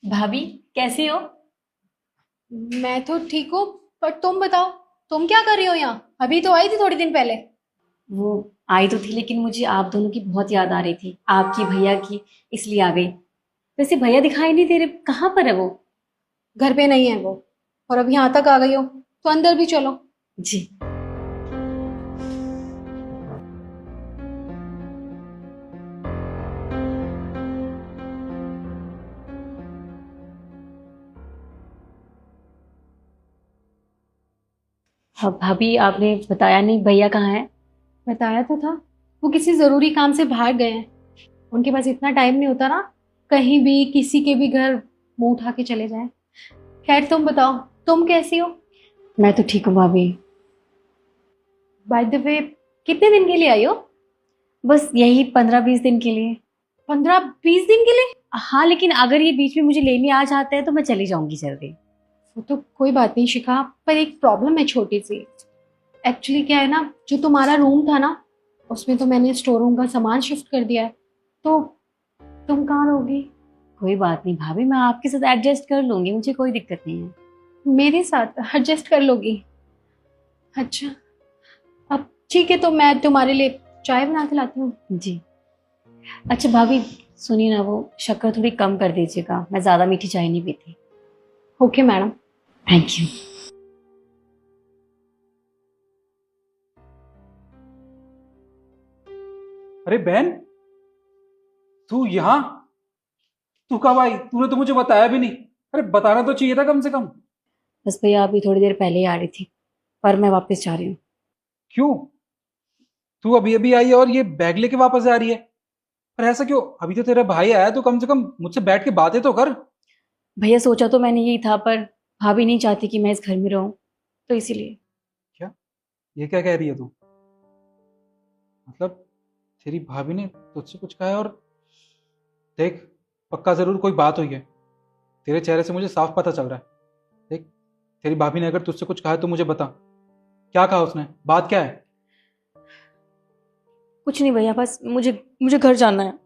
भाभी, कैसी हो? मैं तो ठीक हूँ। पर तुम बताओ, तुम क्या कर रही हो यहाँ? अभी तो आई थी थोड़ी दिन पहले। वो आई तो थी, लेकिन मुझे आप दोनों की बहुत याद आ रही थी, आपकी, भैया की, इसलिए आ गई। वैसे भैया दिखाई नहीं दे रहे, कहाँ पर है वो? घर पे नहीं है वो, और अब यहाँ तक आ गई हो तो अंदर भी चलो। जी। अब भाभी, आपने बताया नहीं भैया कहाँ है? बताया तो था, वो किसी जरूरी काम से बाहर गए हैं। उनके पास इतना टाइम नहीं होता ना, कहीं भी किसी के भी घर मुंह उठा के चले जाए। खैर तुम बताओ, तुम कैसी हो? मैं तो ठीक हूँ भाभी। बाय द वे, कितने दिन के लिए आई हो? बस यही 15-20 दिन के लिए। 15-20 दिन के लिए? हाँ, लेकिन अगर ये बीच में मुझे लेने आ जाता है तो मैं चली जाऊंगी जल्दी। वो तो कोई बात नहीं शिखा, पर एक प्रॉब्लम है छोटी सी। एक्चुअली क्या है ना, जो तुम्हारा रूम था ना, उसमें तो मैंने स्टोर रूम का सामान शिफ्ट कर दिया है। तो तुम कहाँ रहोगी? कोई बात नहीं भाभी, मैं आपके साथ एडजस्ट कर लूंगी, मुझे कोई दिक्कत नहीं है। मेरे साथ एडजस्ट कर लोगी? अच्छा, अब ठीक है, तो मैं तुम्हारे लिए चाय बना के लाती हूँ। जी। अच्छा भाभी, सुनिए ना, वो शक्कर थोड़ी कम कर दीजिएगा, मैं ज़्यादा मीठी चाय नहीं पीती। Okay madam. Thank you. अरे बहन, तू यहाँ? तू कब आई? तूने तो मुझे बताया भी नहीं। अरे बताना तो चाहिए था कम से कम। बस भैया, अभी थोड़ी देर पहले ही आ रही थी, पर मैं वापस जा रही हूँ। क्यों? तू अभी अभी आई है और ये बैग लेके वापस जा रही है? पर ऐसा क्यों? अभी तो तेरा भाई आया है, तो कम से कम मुझसे बैठ के बातें तो कर। भैया, सोचा तो मैंने यही था, पर भाभी नहीं चाहती कि मैं इस घर में रहूं, तो इसीलिए। क्या? ये क्या कह रही है तू? मतलब तेरी भाभी ने तुझसे कुछ कहा है? और देख, पक्का जरूर कोई बात हुई है। तेरे चेहरे से मुझे साफ पता चल रहा है। देख, तेरी भाभी ने अगर तुझसे कुछ कहा है तो मुझे बता। क्या कहा उसने? बात क्या है? कुछ नहीं भैया, बस मुझे मुझे घर जाना है।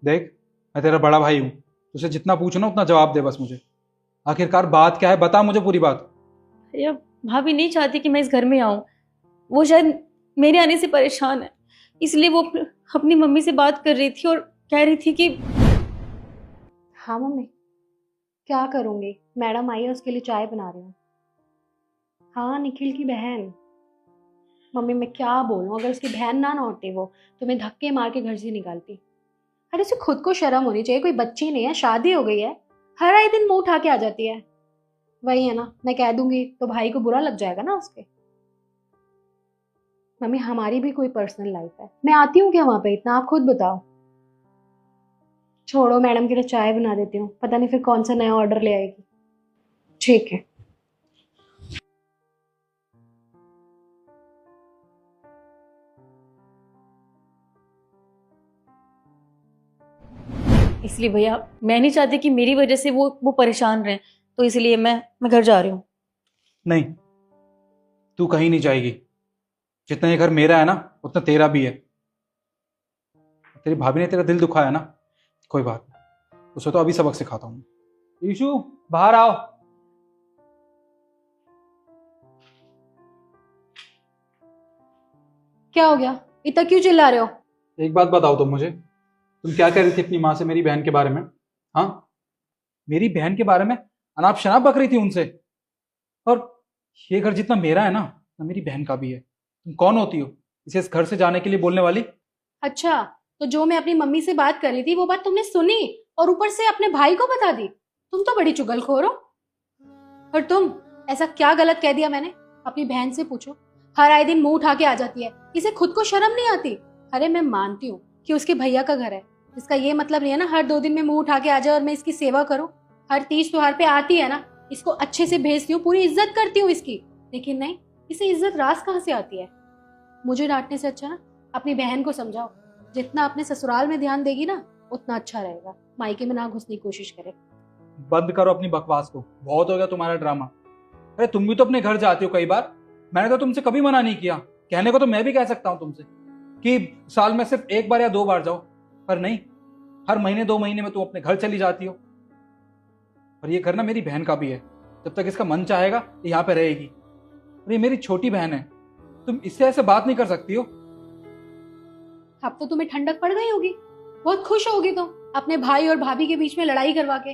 देख, मैं तेरा बड़ा भाई हूं, तुझसे जितना पूछो ना उतना जवाब दे बस मुझे। आखिरकार बात क्या है, बता मुझे पूरी बात। भैया, भाभी नहीं चाहती कि मैं इस घर में आऊं। वो शायद मेरे आने से परेशान है, इसलिए वो अपनी मम्मी से बात कर रही थी और कह रही थी कि हाँ मम्मी, क्या करूँगी, मैडम आई है उसके लिए चाय बना रही हूँ। हाँ, निखिल की बहन। मम्मी मैं क्या बोलूँ, अगर उसकी बहन ना होती वो, तो मैं धक्के मार के घर से निकालती। अरे उसे खुद को शर्म होनी चाहिए, कोई बच्ची नहीं है, शादी हो गई है। हर आए दिन मुंह उठा के आ जाती है। वही है ना, मैं कह दूंगी तो भाई को बुरा लग जाएगा ना उसके। मम्मी हमारी भी कोई पर्सनल लाइफ है, मैं आती हूँ क्या वहां पे इतना, आप खुद बताओ। छोड़ो, मैडम के लिए चाय बना देती हूँ, पता नहीं फिर कौन सा नया ऑर्डर ले आएगी। ठीक है। इसलिए भैया, मैं नहीं चाहती कि मेरी वजह से वो परेशान रहे, तो इसलिए मैं घर जा रही हूँ। नहीं, तू कहीं नहीं जाएगी। जितना ये घर मेरा है ना, उतना तेरा भी है। तेरी भाभी ने तेरा दिल दुखाया ना, कोई बात नहीं, उसे तो अभी सबक सिखाता हूँ। ईशु, बाहर आओ। क्या हो गया, इतना क्यों चिल्ला रहे हो? एक बात बताओ तुम मुझे, तुम क्या कह रही थी अपनी माँ से मेरी बहन के बारे में? हाँ, मेरी बहन के बारे में अनाप शनाप बक रही थी उनसे। और ये घर जितना मेरा है ना, उतना मेरी बहन का भी है। तुम कौन होती हो इसे इस घर से जाने के लिए बोलने वाली? अच्छा, तो जो मैं अपनी मम्मी से बात कर रही थी वो बात तुमने सुनी, और ऊपर से अपने भाई को बता दी? तुम तो बड़ी चुगलखोर हो। और तुम, ऐसा क्या गलत कह दिया मैंने? अपनी बहन से पूछो। हर आए दिन मुंह उठा के आ जाती है, इसे खुद को शर्म नहीं आती? अरे मैं मानती हूँ कि उसके भैया का घर है, इसका ये मतलब नहीं है ना हर 2 दिन में मुंह उठा के आ जाए और मैं इसकी सेवा करूँ। हर तीज त्योहार पे आती है ना, इसको अच्छे से भेजती हूँ, पूरी इज्जत करती हूँ इसकी। लेकिन नहीं, इसे इज्जत रास कहाँ से आती है? मुझे डांटने से अच्छा ना अपनी बहन को समझाओ। जितना अपने ससुराल में ध्यान देगी ना, उतना अच्छा रहेगा। मायके में ना घुसने की कोशिश करे। बंद करो अपनी बकवास को, बहुत हो गया तुम्हारा ड्रामा। अरे तुम भी तो अपने घर जाती हो कई बार, मैंने तो तुमसे कभी मना नहीं किया। कहने को तो मैं भी कह सकता हूँ तुमसे कि साल में सिर्फ एक बार या 2 बार जाओ, पर नहीं, हर महीने 2 महीने में तुम अपने घर चली जाती हो। और ये घर ना मेरी बहन का भी है। जब तक इसका मन चाहेगा ये यहाँ पे रहेगी। और ये मेरी छोटी बहन है, तुम इससे ऐसे बात नहीं कर सकती हो। अब तो तुम्हें ठंडक पड़ गई होगी, बहुत खुश होगी तुम अपने भाई और भाभी के बीच में लड़ाई करवा के।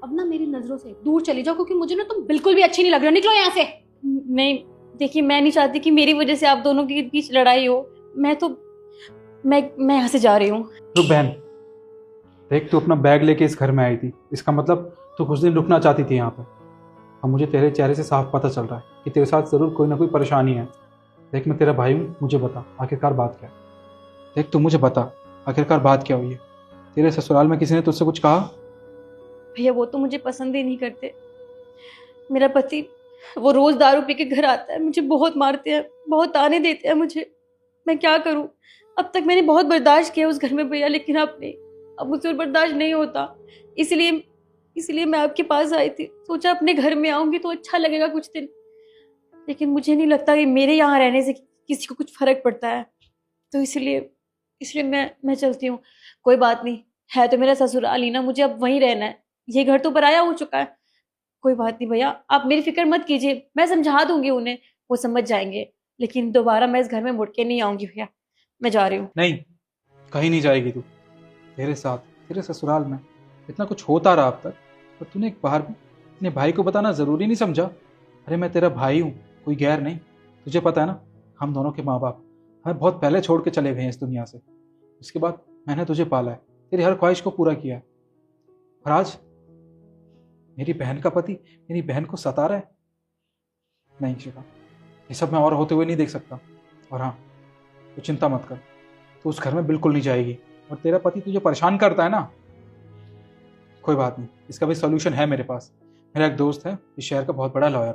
अब ना मेरी नजरों से दूर चली जाओ, क्योंकि मुझे ना तुम बिल्कुल भी अच्छी नहीं लग रही हो। निकलो यहाँ से। नहीं देखिए, मैं नहीं चाहती कि मेरी वजह से आप दोनों के बीच लड़ाई हो। मैं यहाँ से जा रही हूँ। रुक बहन, देख तू अपना बैग लेके इस घर में आई थी, इसका मतलब तू कुछ दिन रुकना चाहती थी यहाँ पे। अब मुझे तेरे चेहरे से साफ पता चल रहा है कि तेरे साथ जरूर कोई ना कोई परेशानी है। देख मैं तेरा भाई हूँ, मुझे बता आखिरकार बात क्या है। देख तू मुझे बता आखिरकार बात क्या हुई है। तेरे ससुराल में किसी ने तुझसे कुछ कहा? भैया वो तो मुझे पसंद ही नहीं करते। मेरा पति वो रोज दारू पी के घर आता है, मुझे बहुत मारते हैं, बहुत ताने देते हैं मुझे। मैं क्या करूं? अब तक मैंने बहुत बर्दाश्त किया उस घर में भैया, लेकिन अब नहीं, अब मुझसे बर्दाश्त नहीं होता। इसलिए मैं आपके पास आई थी, सोचा अपने घर में आऊंगी तो अच्छा लगेगा कुछ दिन। लेकिन मुझे नहीं लगता कि मेरे यहाँ रहने से किसी को कुछ फर्क पड़ता है। तो इसलिए मैं चलती हूँ। कोई बात नहीं, है तो मेरा ससुराल ही ना, मुझे अब वहीं रहना है। ये घर तो पराया हो चुका है। कोई बात नहीं भैया, आप मेरी फिक्र मत कीजिए, मैं समझा दूंगी उन्हें, वो समझ जाएंगे। लेकिन दोबारा मैं इस घर में मुड़ के नहीं आऊंगी भैया, मैं जा रही हूँ। नहीं, कहीं नहीं जाएगी तू। तेरे साथ तेरे ससुराल में इतना कुछ होता रहा अब तक, और तूने एक बार भी अपने भाई को बताना जरूरी नहीं समझा? अरे मैं तेरा भाई हूँ, कोई गैर नहीं। तुझे पता है ना, हम दोनों के माँ बाप हमें बहुत पहले छोड़ के चले गए हैं इस दुनिया से। उसके बाद मैंने तुझे पाला है, तेरी हर ख्वाहिश को पूरा किया है, और आज मेरी बहन का पति मेरी बहन को सता रहा है। नहीं शिखा, ये सब मैं और होते हुए नहीं देख सकता। और हाँ, तू चिंता मत कर, तू उस घर में बिल्कुल नहीं जाएगी। और तेरा पति तुझे परेशान करता है ना, कोई बात नहीं, इसका भी सोल्यूशन है मेरे पास। मेरा एक दोस्त है इस शहर का बहुत बड़ा लॉयर,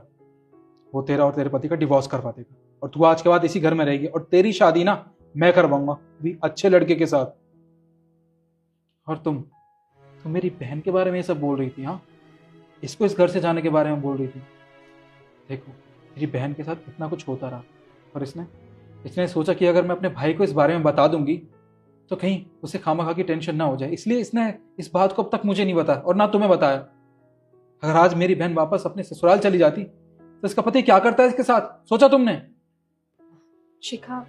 वो तेरा और तेरे पति का डिवोर्स करवा देगा, और तू आज के बाद इसी घर में रहेगी, और तेरी शादी ना मैं करवाऊंगा भी अच्छे लड़के के साथ। और तुम मेरी बहन के बारे में ये सब बोल रही थी? हाँ, इसको इस घर से जाने के बारे में बोल रही थी। देखो मेरी बहन के साथ इतना कुछ होता रहा, और इसने सोचा कि अगर मैं अपने भाई को इस बारे में बता दूंगी तो कहीं उसे खामखा की टेंशन ना हो जाए, इसलिए इसने इस बात को अब तक मुझे नहीं बताया और ना तुम्हें बताया। अगर आज मेरी बहन वापस अपने ससुराल चली जाती तो इसका पति क्या करता है इसके साथ, सोचा तुमने? शिखा,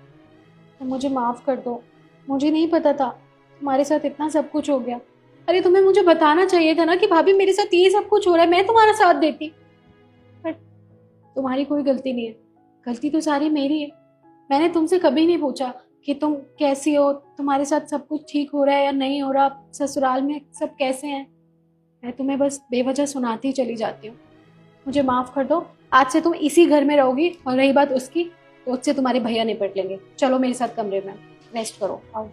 तो मुझे माफ कर दो, मुझे नहीं पता था तुम्हारे साथ इतना सब कुछ हो गया। अरे तुम्हें मुझे बताना चाहिए था ना कि भाभी मेरे साथ ये सब कुछ हो रहा है, मैं तुम्हारा साथ देती। पर तुम्हारी कोई गलती नहीं है, गलती तो सारी मेरी है। मैंने तुमसे कभी नहीं पूछा कि तुम कैसी हो, तुम्हारे साथ सब कुछ ठीक हो रहा है या नहीं हो रहा, ससुराल में सब कैसे हैं। मैं तुम्हें बस बेवजह सुनाती चली जाती हूँ। मुझे माफ़ कर दो, आज से तुम इसी घर में रहोगी। और रही बात उसकी, तो उससे तुम्हारे भैया निपट लेंगे। चलो मेरे साथ कमरे में, रेस्ट करो, आओ।